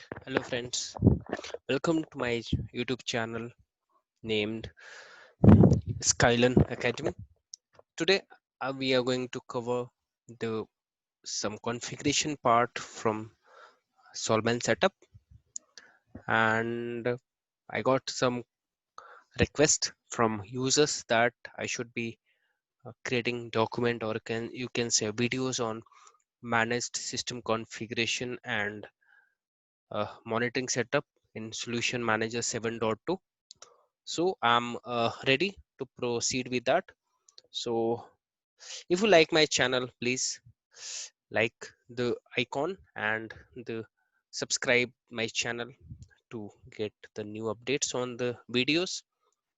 Hello friends, welcome to my YouTube channel named Skyline Academy. Today we are going to cover the some configuration part from Solman setup, and I got some request from users that I should be creating document or you can say videos on managed system configuration and monitoring setup in Solution Manager 7.2. So I'm ready to proceed with that. So if you like my channel, please like the icon and the subscribe my channel to get the new updates on the videos.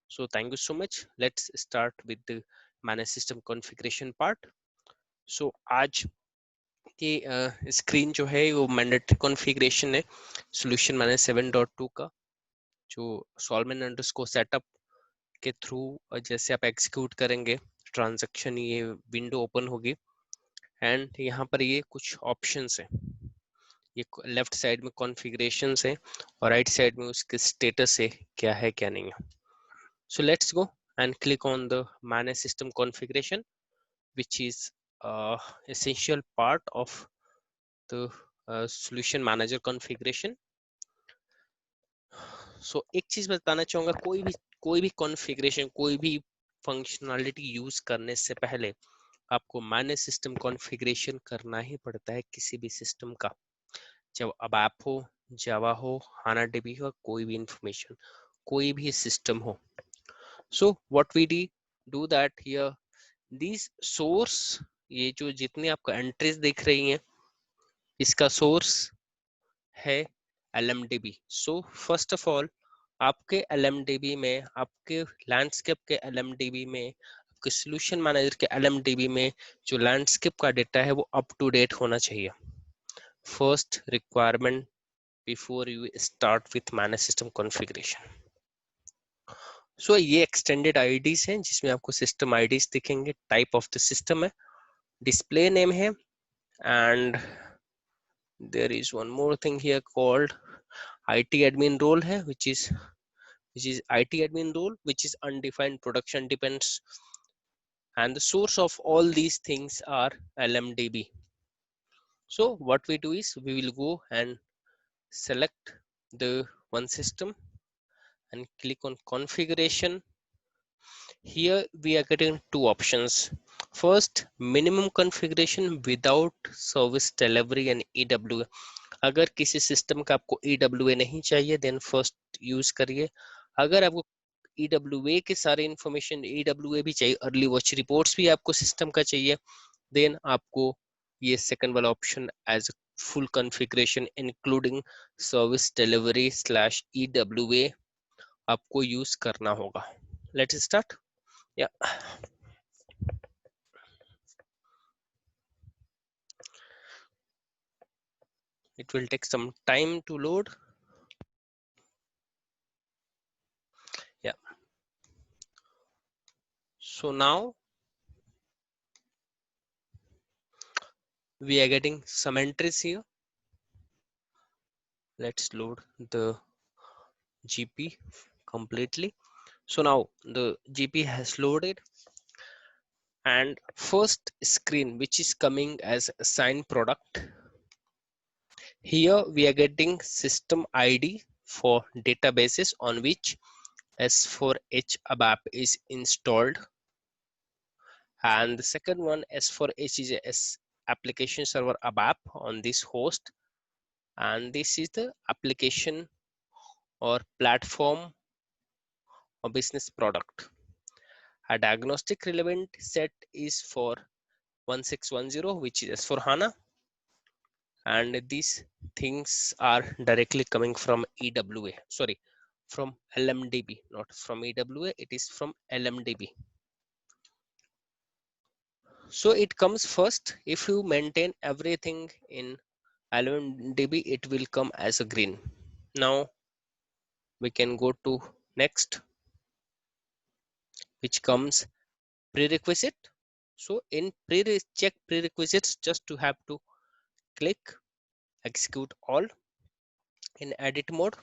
So thank you so much. Let's start with the manage system configuration part. So आज ये screen जो है वो mandatory configuration है solution manage 7.2 का जो सॉल्वन underscore setup के through जैसे आप एग्जीक्यूट करेंगे ट्रांजैक्शन ये विंडो ओपन होगी एंड यहाँ पर ये कुछ ऑप्शंस है ये लेफ्ट साइड में कॉन्फ़िगरेशंस है और राइट साइड में उसके स्टेटस है क्या है क्या नहीं है so let's go and click on the manage system configuration which is essential part of the solution manager configuration. So एक चीज बताना चाहूंगा कोई भी कॉन्फ़िगरेशन कोई भी फंक्शनैलिटी यूज करने से पहले आपको मैनेज सिस्टम कॉन्फ़िगरेशन करना ही पड़ता है किसी भी सिस्टम का जब अब ऐप हो जावा हो हाना डीबी हो कोई भी इंफॉर्मेशन कोई भी सिस्टम हो so what we do that here this source ये जो जितनी आपको एंट्रीज दिख रही हैं इसका सोर्स है LMDB. So first of all आपके LMDB में आपके लैंडस्केप के LMDB में आपके सोल्यूशन मैनेजर के LMDB में जो लैंडस्केप का डेटा है वो अप टू डेट होना चाहिए first requirement before you start with manage system configuration. So ये एक्सटेंडेड आईडीज हैं जिसमें आपको सिस्टम आईडीज दिखेंगे टाइप ऑफ द सिस्टम है डिस्प्ले नेम है and there is one more thing here called IT admin role है which is IT admin role which is undefined production depends and the source of all these things are LMDB. So what we do is we will go and select the one system and click on configuration. Here we are getting two options. First, minimum configuration without service delivery and EWA. अगर किसी system का आपको EWA नहीं चाहिए then first use करिए. अगर आपको EWA के सारे इंफॉर्मेशन EWA भी चाहिए अर्ली वॉच रिपोर्ट्स भी आपको सिस्टम का चाहिए देन आपको ये सेकंड वाला option as full configuration including service delivery slash EWA आपको यूज करना होगा. Let's start. या it will take some time to load. Yeah, so now we are getting some entries here. Let's load the GP completely. So now the GP has loaded and first screen which is coming as assigned product. Here we are getting system ID for databases on which S4H ABAP is installed, and the second one S4H is a application server ABAP on this host, and this is the application or platform or business product. A diagnostic relevant set is for 1610 which is S4 HANA, and these things are directly coming from EWA, sorry, from LMDB, not from EWA, it is from LMDB. So it comes first. If you maintain everything in LMDB it will come as a green. Now we can go to next, which comes prerequisite. So in check prerequisites, just to have to click execute all, in edit mode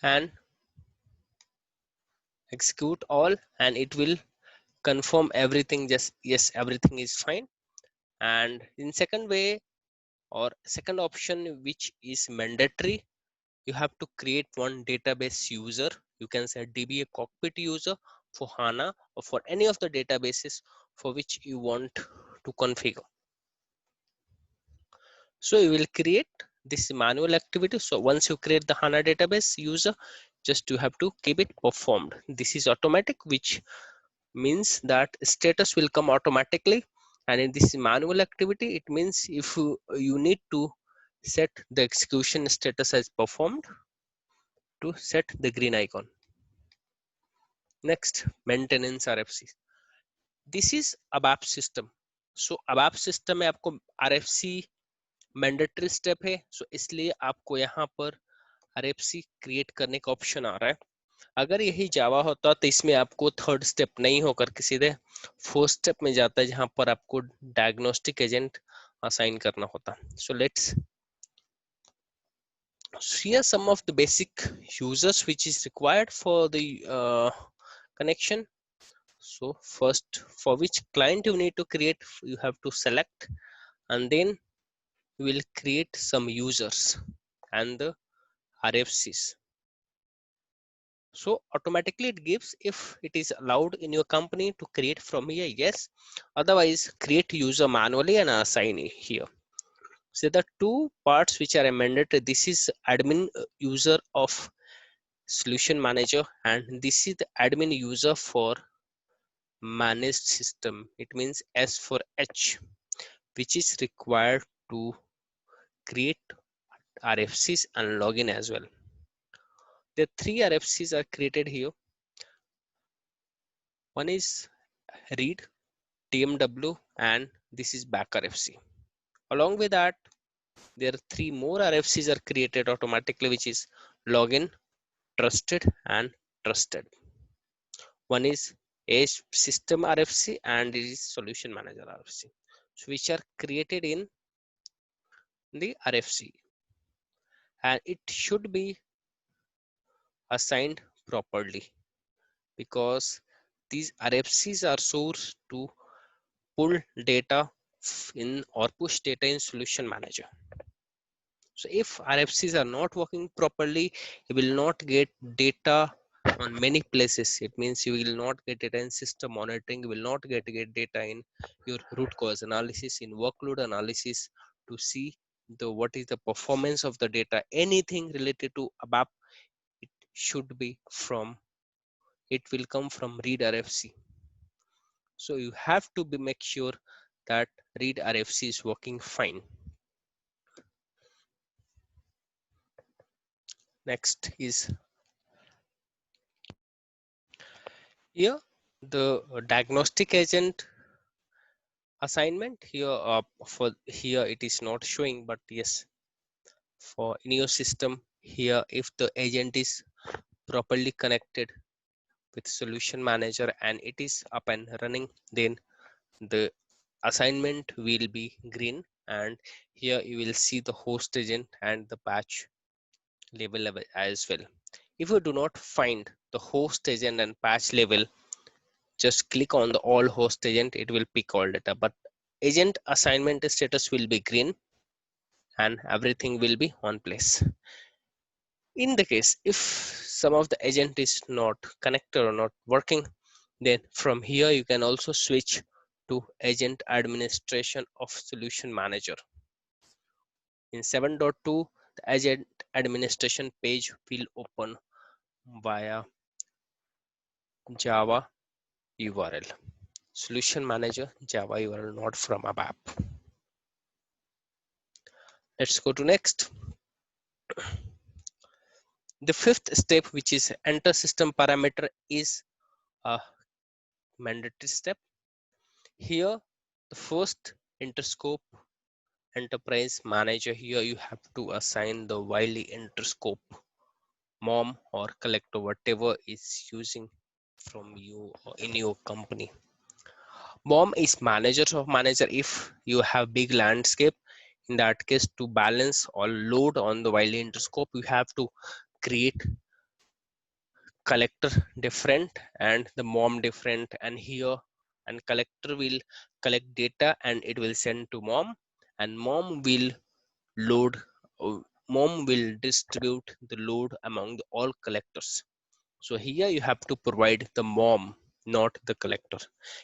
and execute all, and it will confirm everything, just yes, everything is fine. And in second way or second option, which is mandatory, you have to create one database user. You can say DBA cockpit user for HANA or for any of the databases for which you want to configure. So you will create this manual activity. So once you create the HANA database user, just you have to keep it performed. This is automatic, which means that status will come automatically. And in this manual activity, it means if you need to set the execution status as performed, to set the green icon. Next, maintenance RFC. This is ABAP system. So ABAP system में आपको RFC mandatory step है, सो इसलिए आपको यहाँ पर RFC create करने का option आ रहा है. अगर यही जावा होता तो इसमें आपको थर्ड स्टेप नहीं होकर के सीधे फोर्थ स्टेप में जाता है, जहां पर आपको डायग्नोस्टिक एजेंट असाइन करना होता. So let's here some of the basic users which is required for the connection. So first, for which client you need to create, you have to select, and then you will create some users and the RFCs. So automatically it gives if it is allowed in your company to create from here, yes. Otherwise, create user manually and assign it here. So the two parts which are mandatory, this is admin user of solution manager, and this is the admin user for managed system. It means S for H, which is required to create RFCs and login as well. The three RFCs are created here. One is read, TMW, and this is back RFC. Along with that, there are three more RFCs are created automatically, which is login, trusted, and trusted. One is Edge system RFC and it is solution manager RFC, so which are created in the RFC, and it should be assigned properly because these RFCs are sourced to pull data in or push data in solution manager. So if RFCs are not working properly, you will not get data on many places. It means you will not get data in system monitoring, you will not get data in your root cause analysis, in workload analysis, to see the what is the performance of the data. Anything related to ABAP, it should be from, it will come from read RFC. So you have to make sure that read RFC is working fine. Next is here the diagnostic agent assignment. Here for here it is not showing, but yes, for in your system here, if the agent is properly connected with solution manager and it is up and running, then the assignment will be green, and here you will see the host agent and the patch level as well. If you do not find the host agent and patch level, just click on the all host agent, it will pick all data, but agent assignment status will be green and everything will be on place. In the case if some of the agent is not connected or not working, then from here you can also switch to agent administration of solution manager. In 7.2, the agent administration page will open via Java URL. Solution manager Java URL, not from ABAP. Let's go to next. The fifth step, which is enter system parameter, is a mandatory step. Here, the first Interscope enterprise manager, here you have to assign the Wiley Interscope mom or collector, whatever is using from you or in your company. Mom is manager of manager. If you have big landscape, In that case, to balance or load on the Wiley interscope, you have to create collector different and the mom different, and here and collector will collect data and it will send to mom, and mom will load, uh, mom will distribute the load among the all collectors. So here you have to provide the mom, not the collector.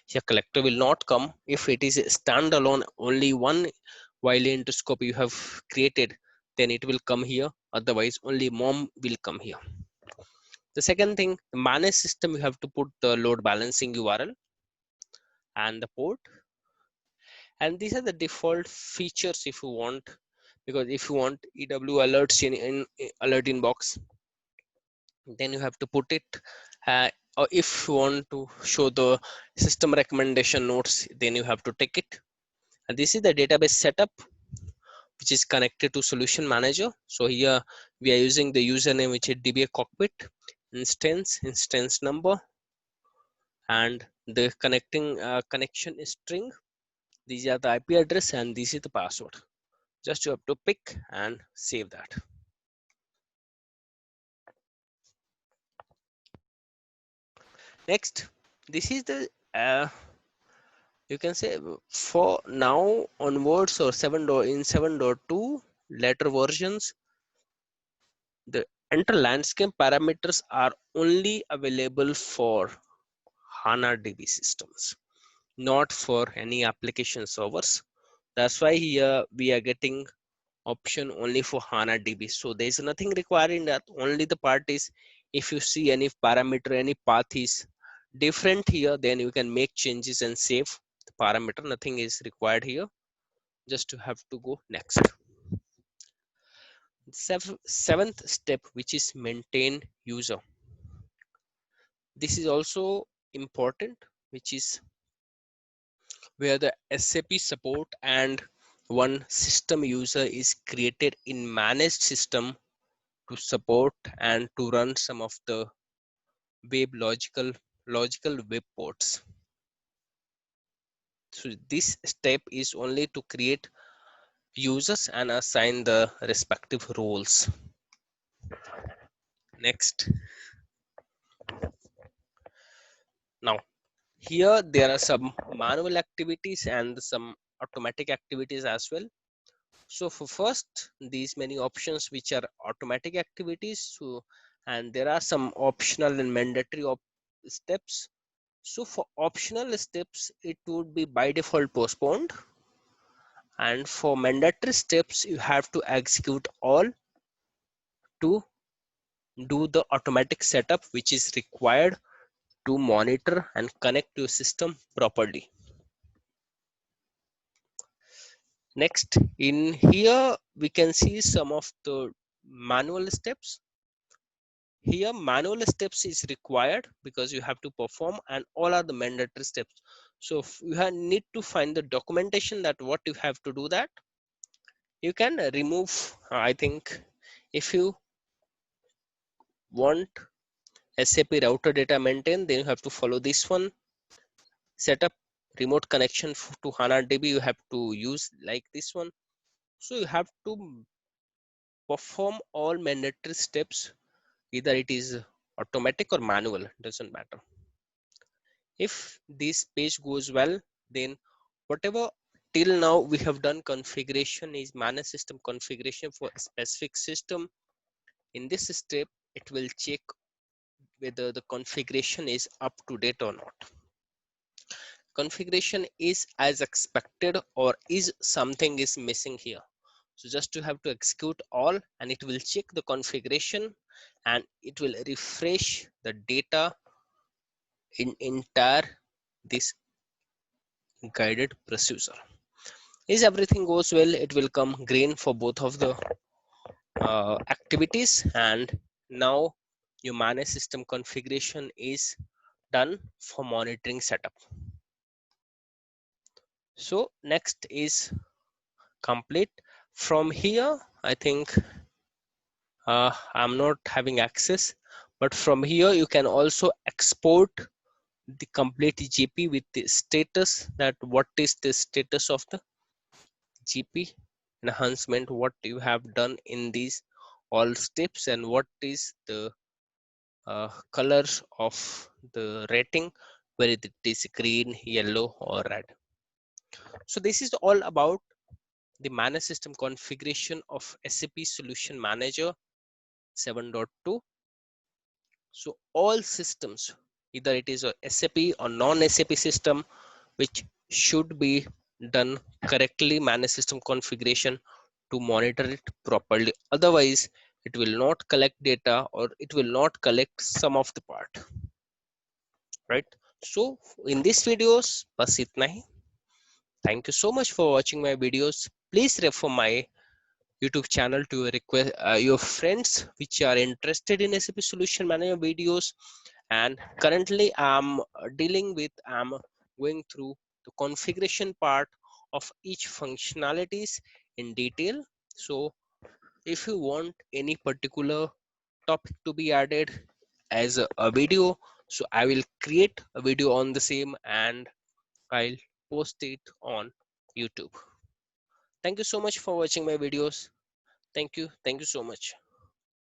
Here collector will not come if it is a standalone only one Wiley interscope you have created, then it will come here, otherwise only mom will come here. The second thing, the manage system, you have to put the load balancing URL and the port, and these are the default features if you want, because if you want EW alerts in alert inbox, then you have to put it, or if you want to show the system recommendation notes, then you have to take it. And this is the database setup which is connected to solution manager. So here we are using the username which is DBA cockpit, instance number, and the connecting connection string. These are the IP address and this is the password. Just you have to pick and save that. Next, this is the you can say for now onwards or 7.2 later versions, the enter landscape parameters are only available for HANA DB systems, not for any application servers. That's why here we are getting option only for HANA DB. So there's nothing required in that. Only the part is if you see any parameter, any path is different here, then you can make changes and save the parameter. Nothing is required here. Just to have to go next. Seventh step, which is maintain user. This is also important, which is where the SAP support and one system user is created in managed system to support and to run some of the web logical web ports. So this step is only to create users and assign the respective roles. Next. Now here there are some manual activities and some automatic activities as well. So for first, these many options which are automatic activities. So, and there are some optional and mandatory steps. So for optional steps, it would be by default postponed. And for mandatory steps, you have to execute all to do the automatic setup, which is required to monitor and connect your system properly. Next, in here, we can see some of the manual steps. Here manual steps is required because you have to perform, and all are the mandatory steps. So if you need to find the documentation that what you have to do, that you can remove. I think if you want SAP router data maintain, then you have to follow this one. Set up remote connection to HANA DB, you have to use like this one. So you have to perform all mandatory steps, either it is automatic or manual, doesn't matter. If this page goes well, then whatever till now we have done configuration is manage system configuration for a specific system. In this step, it will check whether the configuration is up to date or not. Configuration is as expected or is something is missing here. So just to have to execute all, and it will check the configuration and it will refresh the data in entire this guided procedure. Is everything goes well, it will come green for both of the activities, and now your manage system configuration is done for monitoring setup. So next is complete. From here, I think I'm not having access, but from here you can also export the complete GP with the status, that what is the status of the GP enhancement, what you have done in these all steps, and what is the colors of the rating, whether it is green, yellow, or red. So this is all about the manage system configuration of SAP Solution Manager 7.2. So all systems, either it is a SAP or non-SAP system, which should be done correctly, manage system configuration to monitor it properly. Otherwise, it will not collect data, or it will not collect some of the part, right? So in this videos, bas itna hi. Thank you so much for watching my videos. Please refer my YouTube channel to your friends which are interested in SAP Solution Manager videos. And currently I'm going through the configuration part of each functionalities in detail. So if you want any particular topic to be added as a video, so I will create a video on the same and I'll post it on YouTube. Thank you so much for watching my videos. Thank you so much.